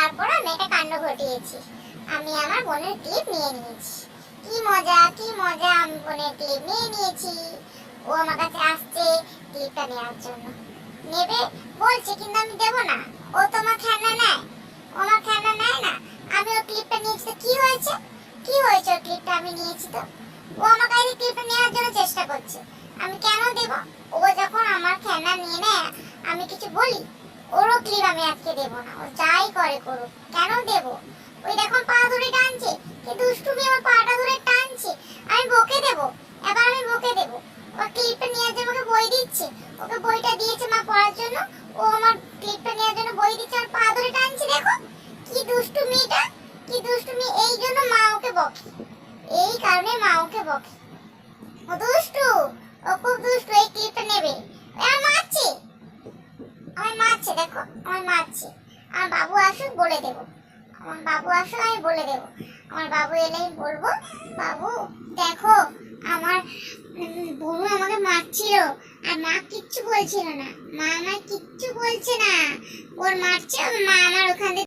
তারপর আমি একটা কাণ্ড ঘটিয়েছি, আমি আমার বোনের ক্লিপ নিয়ে নিয়েছি। কি মজা কি মজা, আমি বোনের ক্লিপ নিয়ে নিয়েছি। ও আমার কাছে আসছে ক্লিপটা নেওয়ার জন্য, নেবে বলছে, কিন্তু আমি দেবো না। ও তোমার খেলনা নেয়, ও আমার খেলনা নেয় না। আমি ওর ক্লিপটা নিয়েছি, তো কি হয়েছে? কি হয়েছে? ওর ক্লিপটা আমি নিয়েছি, তো ও আমার কাছে ক্লিপটা নেওয়ার জন্য চেষ্টা করছে। আমি কেন দেব? ও যখন আমার খেলনা নিয়ে নেয়, আমি কিছু বলি? ওরও ক্লিপ আমি আজকে দেবো না, ও যাই করে করুক। কেন দেব? ওই দেখুন পা ধরে টানছে, কি দুষ্টুমি, আমার পাটা ধরে টানছে। আমি বকে দেব, এবার আমি বকে দেব। ও ক্লিপটা নেওয়ার জন্য আমাকে বই দিচ্ছে, ওকে বইটা দিয়েছে মা পড়ার জন্য, ও আমার ক্লিপটা নেওয়ার জন্য বই দিচ্ছে আর পা ধরে টানছে। দেখো কি দুষ্টুমি, এটা কি দুষ্টুমি। এই জন্য মা ওকে বকে, এই কারণে মা ওকে বকে। ও দুষ্টু, ও খুব দুষ্টু। এই ক্লিপটা নেবে, আমার মারছে, আমার মারছে, দেখো আমার মারছে। আমার বাবু আসুক বলে দেব, আমার বাবু আসুক আমি বলে দেব। আমার বাবু এলে আমি বলবো, বাবু দেখো আমার বনু আমাকে মারছিল, আর মা কিচ্ছু বলছিল না, মা আমার কিচ্ছু বলছে না, ওর মারছে, মা আমার ওখান থেকে